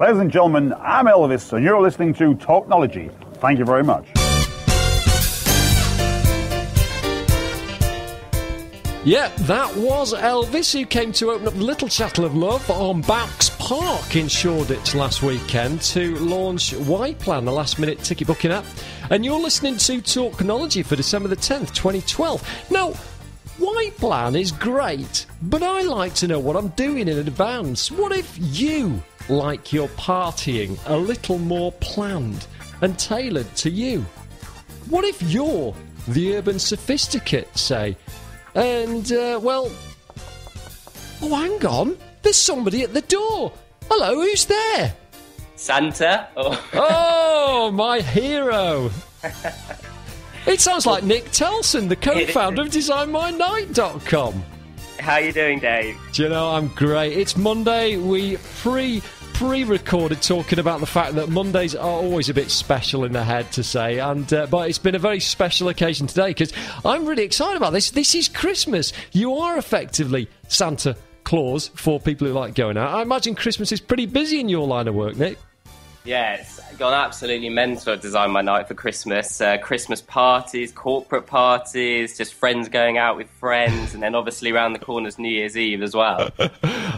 Ladies and gentlemen, I'm Elvis, and you're listening to Talknology. Thank you very much. Yeah, that was Elvis, who came to open up the Little Chattel of Love on Baux Park in Shoreditch last weekend to launch Y-Plan, the last-minute ticket booking app. And you're listening to Talknology for December the 10th, 2012. Now, Y-Plan is great, but I like to know what I'm doing in advance. What if you like your partying a little more planned and tailored to you? What if you're the urban sophisticate, say? And, oh, hang on. There's somebody at the door. Hello, who's there? Santa. Oh, my hero. It sounds like Nick Telson, the co-founder of DesignMyNight.com. How you doing, Dave? Do you know, I'm great. It's Monday. We pre-recorded talking about the fact that Mondays are always a bit special in the head to say, and but it's been a very special occasion today because I'm really excited about this. This is Christmas. You are effectively Santa Claus for people who like going out. I imagine Christmas is pretty busy in your line of work, Nick. Yeah, it's gone absolutely mental at Design My Night for Christmas. Christmas parties, corporate parties, just friends going out with friends, and then obviously around the corner's New Year's Eve as well.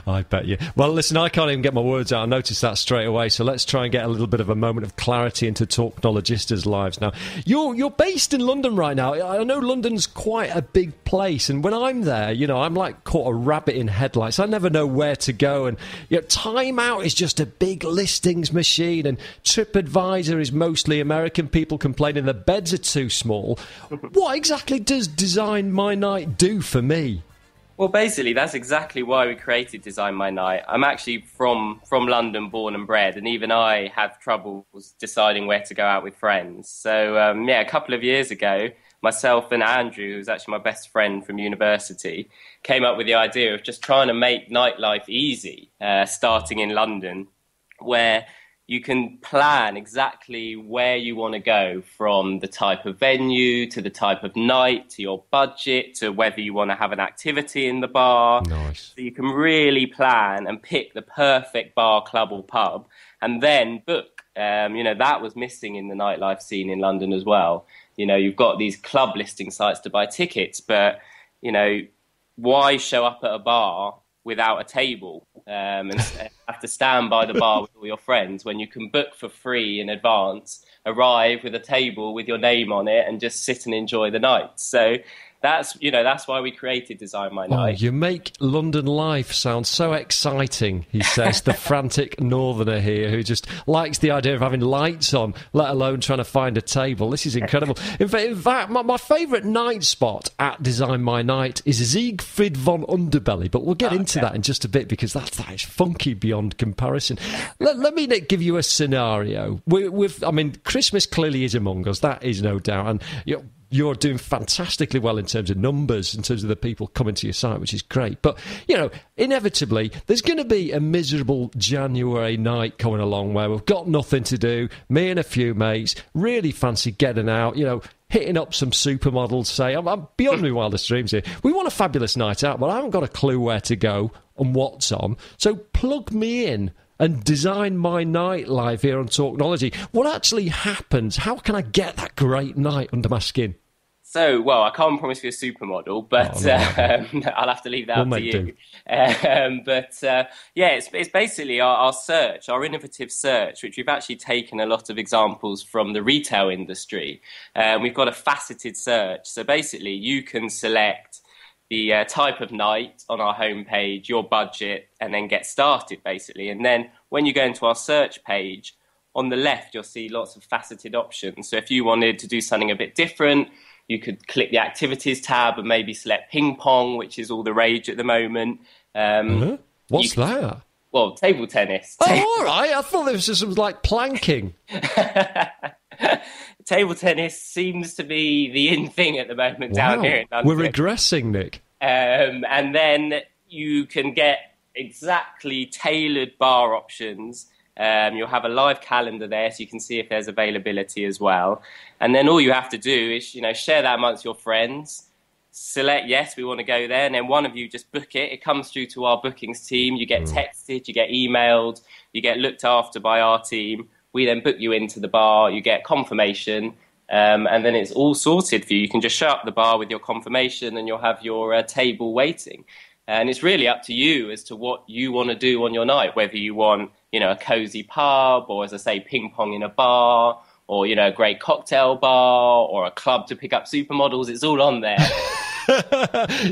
I bet you. Well, listen, I can't even get my words out. I noticed that straight away, so let's try and get a little bit of a moment of clarity into Talknologists' lives now. You're based in London right now. I know London's quite a big place, and when I'm there, you know, I'm like caught a rabbit in headlights. I never know where to go, and you know, Time Out is just a big listings machine, and TripAdvisor is mostly American people complaining the beds are too small. What exactly does Design My Night do for me? Well, basically, that's exactly why we created Design My Night. I'm actually from London, born and bred, and even I have troubles deciding where to go out with friends. So, a couple of years ago, myself and Andrew, who's actually my best friend from university, came up with the idea of just trying to make nightlife easy, starting in London, where you can plan exactly where you want to go, from the type of venue to the type of night to your budget to whether you want to have an activity in the bar. Nice. So you can really plan and pick the perfect bar, club or pub and then book. That was missing in the nightlife scene in London as well. You know, you've got these club listing sites to buy tickets, but, you know, why show up at a bar without a table and have to stand by the bar with all your friends when you can book for free in advance, arrive with a table with your name on it and just sit and enjoy the night. So that's why we created Design My Night. You make London life sound so exciting, he says, the frantic northerner here who just likes the idea of having lights on, let alone trying to find a table. This is incredible. In fact, my favourite night spot at Design My Night is Siegfried von Underbelly, but we'll get into that in just a bit because that is funky beyond comparison. Let me give you a scenario. Christmas clearly is among us, that is no doubt, and you're doing fantastically well in terms of numbers, in terms of the people coming to your site, which is great. But, you know, inevitably, there's going to be a miserable January night coming along where we've got nothing to do, me and a few mates, really fancy getting out, you know, hitting up some supermodels, say. I'm beyond my wildest dreams here. We want a fabulous night out, but I haven't got a clue where to go and what's on. So plug me in and Design My Night live here on Talknology. What actually happens? How can I get that great night under my skin? So, I can't promise you a supermodel, but I'll have to leave that up to you. It's basically our search, our innovative search, which we've actually taken a lot of examples from the retail industry. We've got a faceted search. So basically, you can select the type of night on our homepage, your budget, and then get started, basically. And then when you go into our search page, on the left, you'll see lots of faceted options. So if you wanted to do something a bit different, you could click the activities tab and maybe select ping pong, which is all the rage at the moment. What's that? Well, table tennis. Oh, all right. I thought there was just something like planking. Table tennis seems to be the in thing at the moment down here in London. We're regressing, Nick. And then you can get exactly tailored bar options. You'll have a live calendar there so you can see if there's availability as well. And then all you have to do is, share that amongst your friends, select, yes, we want to go there, and then one of you just book it. It comes through to our bookings team. You get texted, you get emailed, you get looked after by our team. We then book you into the bar, you get confirmation, and then it's all sorted for you. You can just show up the bar with your confirmation and you'll have your table waiting. And it's really up to you as to what you want to do on your night, whether you want, a cozy pub, or, as I say, ping pong in a bar, or, a great cocktail bar, or a club to pick up supermodels. It's all on there.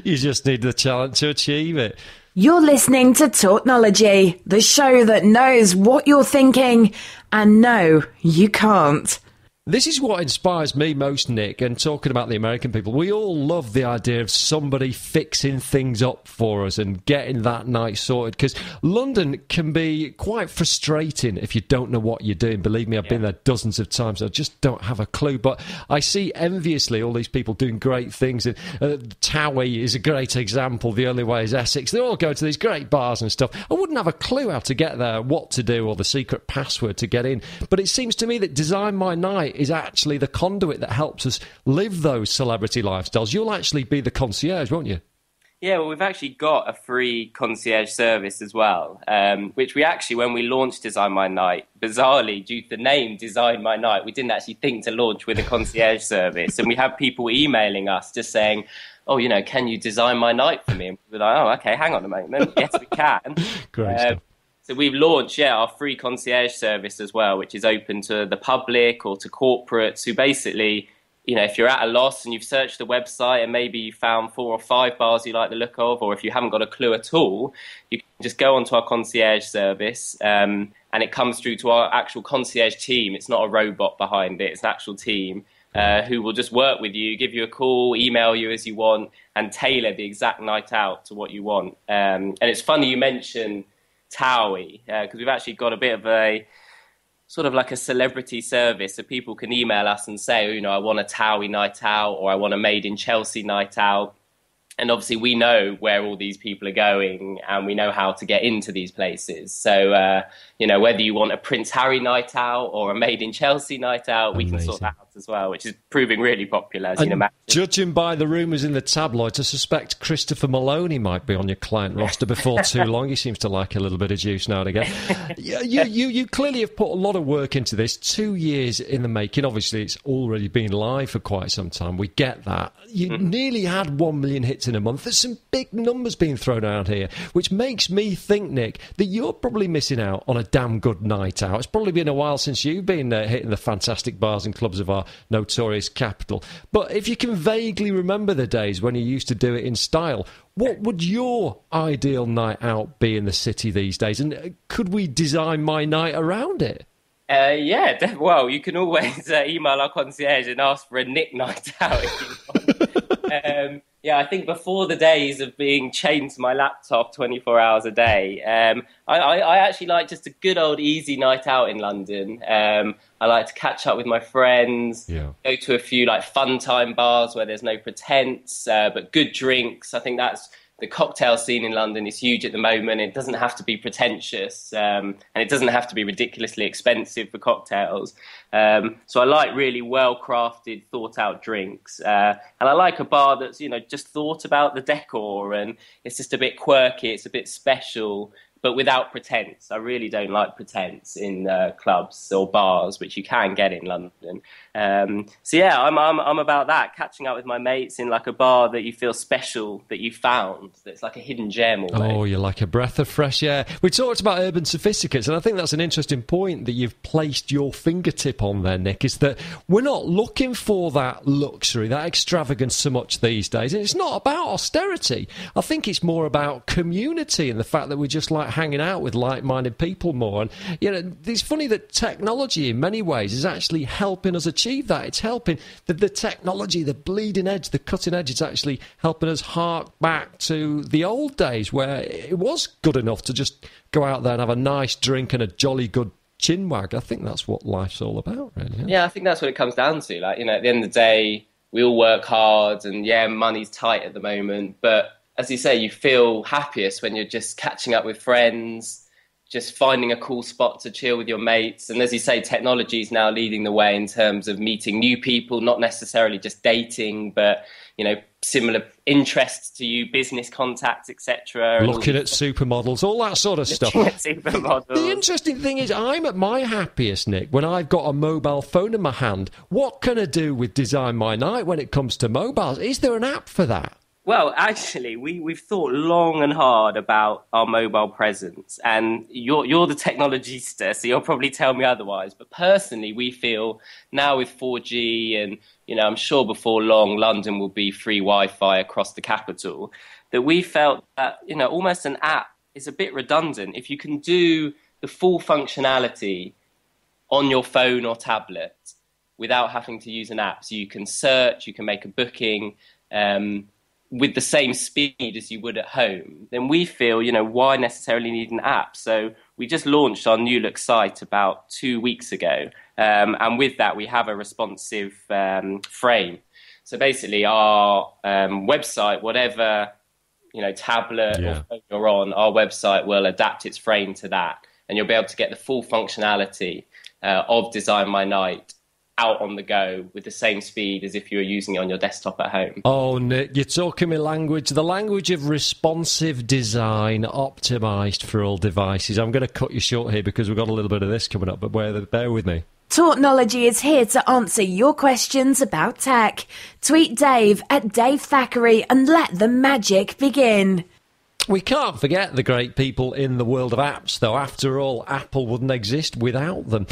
You just need the talent to achieve it. You're listening to Talknology, the show that knows what you're thinking, and no, you can't. This is what inspires me most, Nick, and talking about the American people. We all love the idea of somebody fixing things up for us and getting that night sorted, because London can be quite frustrating if you don't know what you're doing. Believe me, I've been there dozens of times. I just don't have a clue, but I see enviously all these people doing great things. And Towie is a great example. The Only Way is Essex. They all go to these great bars and stuff. I wouldn't have a clue how to get there, what to do, or the secret password to get in. But it seems to me that DesignMyNight is actually the conduit that helps us live those celebrity lifestyles. You'll actually be the concierge, won't you? Yeah, well, we've actually got a free concierge service as well, which we actually, when we launched DesignMyNight, bizarrely, due to the name DesignMyNight, we didn't actually think to launch with a concierge service. And we have people emailing us just saying, oh, can you design my night for me? And we're like, oh, okay, hang on a moment. Yes, we can. Great stuff. So we've launched, our free concierge service as well, which is open to the public or to corporates who basically, if you're at a loss and you've searched the website and maybe you found 4 or 5 bars you like the look of, or if you haven't got a clue at all, you can just go onto our concierge service and it comes through to our actual concierge team. It's not a robot behind it. It's an actual team who will just work with you, give you a call, email you as you want, and tailor the exact night out to what you want. And it's funny you mention Towie, because we've actually got a bit of a sort of like a celebrity service, so people can email us and say, I want a Towie night out, or I want a Made in Chelsea night out. And obviously we know where all these people are going and we know how to get into these places. So, whether you want a Prince Harry night out or a Made in Chelsea night out, we can sort that out as well, which is proving really popular, as you can imagine. Judging by the rumours in the tabloids, I suspect Christopher Maloney might be on your client roster before too long. He seems to like a little bit of juice now and again. You clearly have put a lot of work into this. 2 years in the making. Obviously, it's already been live for quite some time. We get that. You nearly had 1 million hits in a month. There's some big numbers being thrown out here, which makes me think, Nick, that you're probably missing out on a damn good night out. It's probably been a while since you've been hitting the fantastic bars and clubs of our notorious capital. But if you can vaguely remember the days when you used to do it in style, what would your ideal night out be in the city these days? And could we design my night around it? Well, you can always email our concierge and ask for a Nick night out if you want. I think before the days of being chained to my laptop 24 hours a day, I actually like just a good old easy night out in London. I like to catch up with my friends, go to a few like fun time bars where there's no pretense, but good drinks. I think that's the cocktail scene in London is huge at the moment. It doesn't have to be pretentious, and it doesn't have to be ridiculously expensive for cocktails. So I like really well-crafted, thought-out drinks. And I like a bar that's, just thought about the decor, and it's just a bit quirky, it's a bit special, but without pretense. I really don't like pretense in clubs or bars, which you can get in London. I'm about that, catching up with my mates in like a bar that you feel special, that you found, that's like a hidden gem almost. Oh, you're like a breath of fresh air. We talked about urban sophisticates, and I think that's an interesting point that you've placed your fingertip on there, Nick, is that we're not looking for that luxury, that extravagance so much these days. And it's not about austerity. I think it's more about community and the fact that we just like hanging out with like-minded people more. And it's funny that technology in many ways is actually helping us achieve that. It's helping the technology, the bleeding edge, the cutting edge. It's actually helping us hark back to the old days where it was good enough to just go out there and have a nice drink and a jolly good chinwag. I think that's what life's all about, really. Yeah, I think that's what it comes down to. Like, at the end of the day, we all work hard, and money's tight at the moment, but as you say, you feel happiest when you're just catching up with friends, just finding a cool spot to chill with your mates. And as you say, technology is now leading the way in terms of meeting new people, not necessarily just dating, but, you know, similar interests to you, business contacts, etc. Looking at supermodels, all that sort of stuff. Supermodels. The interesting thing is, I'm at my happiest, Nick, when I've got a mobile phone in my hand. What can I do with DesignMyNight when it comes to mobiles? Is there an app for that? Well, actually, we've thought long and hard about our mobile presence, and you're the technologista, so you'll probably tell me otherwise. But personally, we feel now with 4G, and you know, I'm sure before long, London will be free Wi-Fi across the capital, that we felt that, you know, almost an app is a bit redundant. If you can do the full functionality on your phone or tablet without having to use an app, so you can search, you can make a booking, with the same speed as you would at home, then we feel, you know, why necessarily need an app? So we just launched our new look site about 2 weeks ago. And with that, we have a responsive frame. So basically our website, whatever, you know, tablet or phone you're on, our website will adapt its frame to that. And you'll be able to get the full functionality of DesignMyNight out on the go with the same speed as if you were using it on your desktop at home. Oh, Nick, you're talking my language, the language of responsive design, optimised for all devices. I'm going to cut you short here because we've got a little bit of this coming up, but bear with me. Tautnology is here to answer your questions about tech. Tweet Dave at Dave Thackeray and let the magic begin. We can't forget the great people in the world of apps, though. After all, Apple wouldn't exist without them.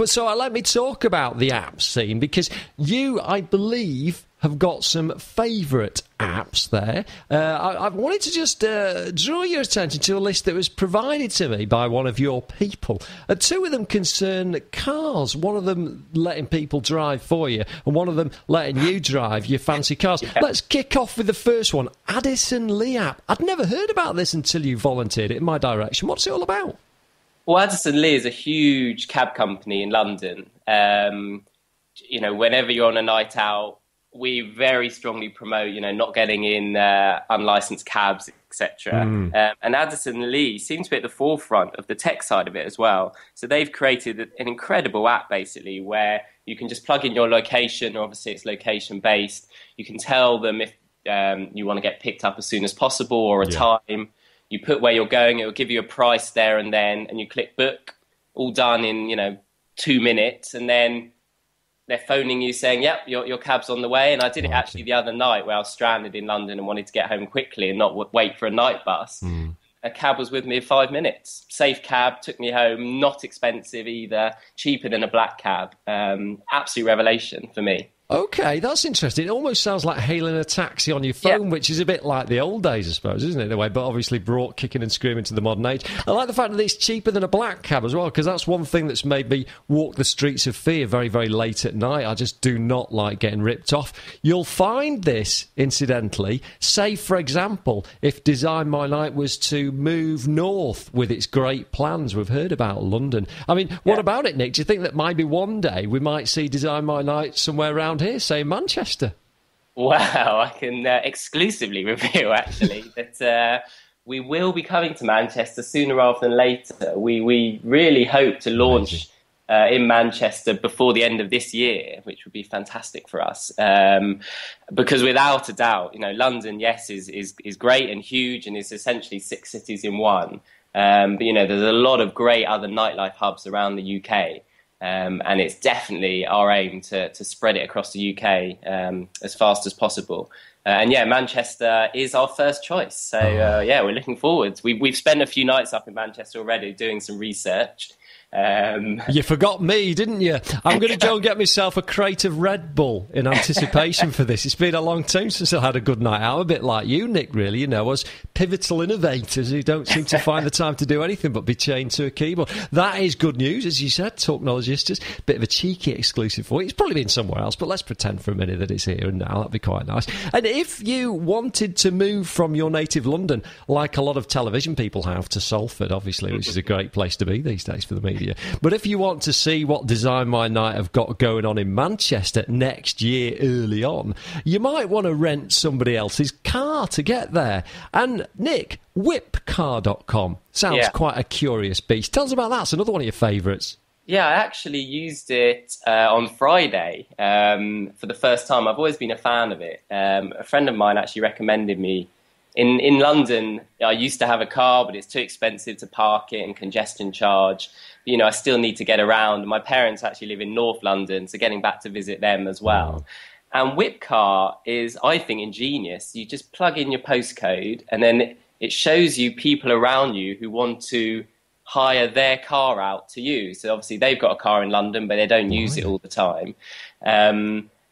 So let me talk about the app scene, because you, I believe, have got some favourite apps there. I wanted to just draw your attention to a list that was provided to me by one of your people. Two of them concern cars. One of them letting people drive for you, and one of them letting you drive your fancy cars. Yeah. Let's kick off with the first one, Addison Lee app. I'd never heard about this until you volunteered it in my direction. What's it all about? Well, Addison Lee is a huge cab company in London. You know, whenever you're on a night out, we very strongly promote, you know, not getting in unlicensed cabs, etc. And Addison Lee seems to be at the forefront of the tech side of it as well. So they've created an incredible app, basically, where you can just plug in your location. Obviously, it's location-based. You can tell them if you want to get picked up as soon as possible or a time. You put where you're going. It will give you a price there and then, and you click book. All done in, you know, 2 minutes, and then they're phoning you saying, yep, your cab's on the way. And I did it actually the other night where I was stranded in London and wanted to get home quickly and not wait for a night bus. A cab was with me in 5 minutes. Safe cab, took me home, not expensive either, cheaper than a black cab. Absolute revelation for me. Okay, that's interesting. It almost sounds like hailing a taxi on your phone, which is a bit like the old days, I suppose, isn't it, in a way, but obviously brought kicking and screaming to the modern age. I like the fact that it's cheaper than a black cab as well, because that's one thing that's made me walk the streets of fear very, very late at night. I just do not like getting ripped off. You'll find this, incidentally, say, for example, if DesignMyNight was to move north with its great plans. We've heard about London. I mean, what about it, Nick? Do you think that maybe one day we might see DesignMyNight somewhere around here, say Manchester? Wow, I can exclusively reveal, actually, that we will be coming to Manchester sooner rather than later. We really hope to launch in Manchester before the end of this year, which would be fantastic for us. Because without a doubt, you know, London, yes, is great and huge and is essentially 6 cities in one. But, you know, there's a lot of great other nightlife hubs around the UK. And it's definitely our aim to spread it across the UK as fast as possible. And Manchester is our first choice. So we're looking forward. We've spent a few nights up in Manchester already doing some research. You forgot me, didn't you? I'm going to go and get myself a crate of Red Bull in anticipation for this. It's been a long time since I had a good night out. I'm a bit like you, Nick, really, you know, us pivotal innovators who don't seem to find the time to do anything but be chained to a keyboard. That is good news, as you said, Talknologists. Bit of a cheeky exclusive for you. It's probably been somewhere else, but let's pretend for a minute that it's here and now. That'd be quite nice. And if you wanted to move from your native London, like a lot of television people have, to Salford, obviously, which is a great place to be these days for the media, you. But if you want to see what Design My Night have got going on in Manchester next year early on, you might want to rent somebody else's car to get there. And Nick, Whipcar.com sounds quite a curious beast. Tell us about that. It's another one of your favourites. Yeah, I actually used it on Friday for the first time. I've always been a fan of it. A friend of mine actually recommended me. In London, I used to have a car, but it's too expensive to park it and congestion charge. You know, I still need to get around. My parents actually live in North London, so getting back to visit them as well. And Whipcar is, I think, ingenious. You just plug in your postcode, and then it shows you people around you who want to hire their car out to you. So obviously they've got a car in London, but they don't use it all the time.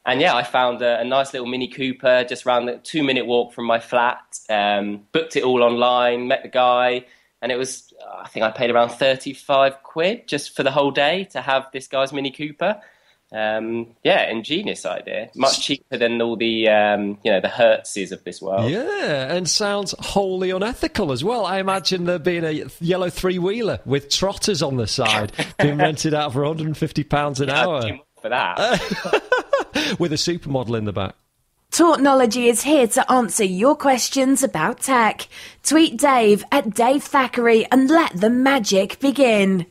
And yeah, I found a nice little Mini Cooper just around the 2-minute walk from my flat, booked it all online, met the guy, and it was, I think I paid around 35 quid just for the whole day to have this guy's Mini Cooper. Yeah, ingenious idea. Much cheaper than all the, the Hertzes of this world. Yeah, and sounds wholly unethical as well. I imagine there being a yellow 3-wheeler with trotters on the side being rented out for £150 an hour. For that. With a supermodel in the back. Tautnology is here to answer your questions about tech. Tweet Dave at Dave Thackeray and let the magic begin.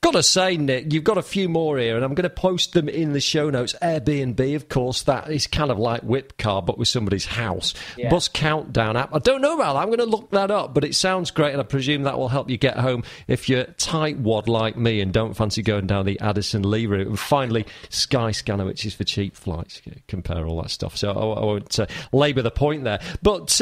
Gotta say, Nick, you've got a few more here, and I'm going to post them in the show notes. Airbnb, of course, that is kind of like Whipcar, but with somebody's house. Yeah. Bus Countdown app. I don't know about that. I'm going to look that up, but it sounds great, and I presume that will help you get home if you're tightwad like me and don't fancy going down the Addison Lee route. And finally, Skyscanner, which is for cheap flights. Compare all that stuff. So I won't labour the point there. But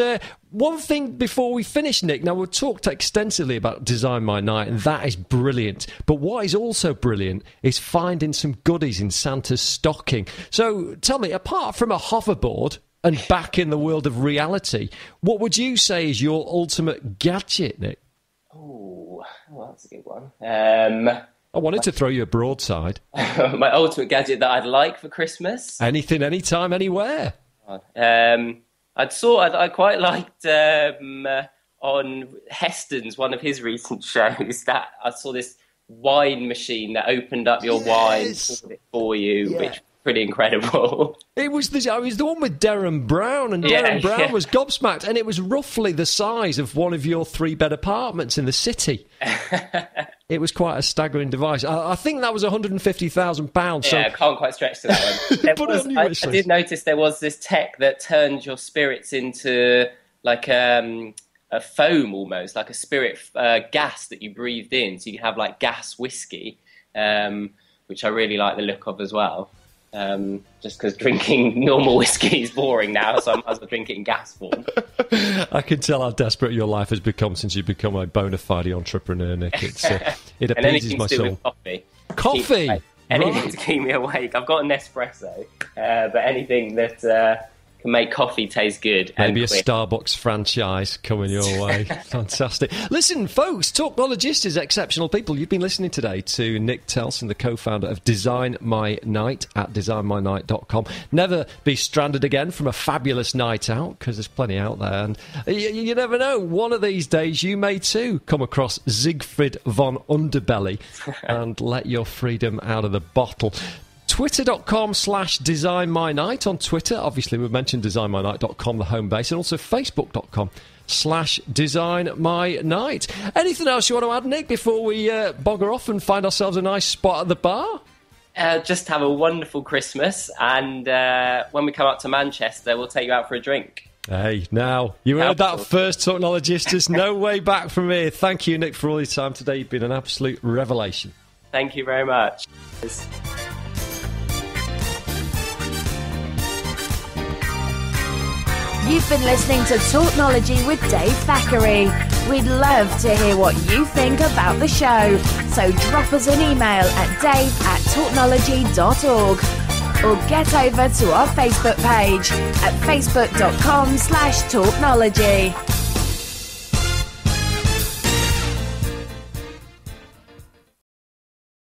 one thing before we finish, Nick. Now, we've talked extensively about Design My Night, and that is brilliant. But what is also brilliant is finding some goodies in Santa's stocking. So tell me, apart from a hoverboard and back in the world of reality, what would you say is your ultimate gadget, Nick? Oh, well, that's a good one. I wanted to throw you a broadside. My ultimate gadget that I'd like for Christmas? Anything, anytime, anywhere. I quite liked on Heston's, one of his recent shows, that I saw this wine machine that opened up your wine, poured it for you, which was pretty incredible. It was the one with Darren Brown, and Darren Brown was gobsmacked, and it was roughly the size of one of your 3-bed apartments in the city. It was quite a staggering device. I think that was £150,000. So I can't quite stretch to that one. I did notice there was this tech that turned your spirits into like a foam almost, like a spirit gas that you breathed in. So you can have like gas whiskey, which I really like the look of as well. Just because drinking normal whiskey is boring now, so I might as well drink it in gas form. I can tell how desperate your life has become since you've become a bona fide entrepreneur, Nick. It appeases my soul. Coffee? Anything to keep me awake. I've got an espresso, but anything that can make coffee taste good. Maybe a Starbucks franchise coming your way. Fantastic. Listen, folks, Tautnologists is exceptional people. You've been listening today to Nick Telson, the co-founder of DesignMyNight at DesignMyNight.com. Never be stranded again from a fabulous night out, because there's plenty out there. And you never know, one of these days you may too come across Siegfried von Underbelly and let your freedom out of the bottle. Twitter.com/DesignMyNight on Twitter. Obviously, we've mentioned DesignMyNight.com, the home base, and also Facebook.com/DesignMyNight. Anything else you want to add, Nick, before we bogger off and find ourselves a nice spot at the bar? Just have a wonderful Christmas, and when we come up to Manchester, we'll take you out for a drink. Hey, now, you heard that first, Tautnologist. There's no way back from here. Thank you, Nick, for all your time today. You've been an absolute revelation. Thank you very much. You've been listening to Tautnology with Dave Thackeray. We'd love to hear what you think about the show, so drop us an email at dave@tautnology.org or get over to our Facebook page at facebook.com/tautnology.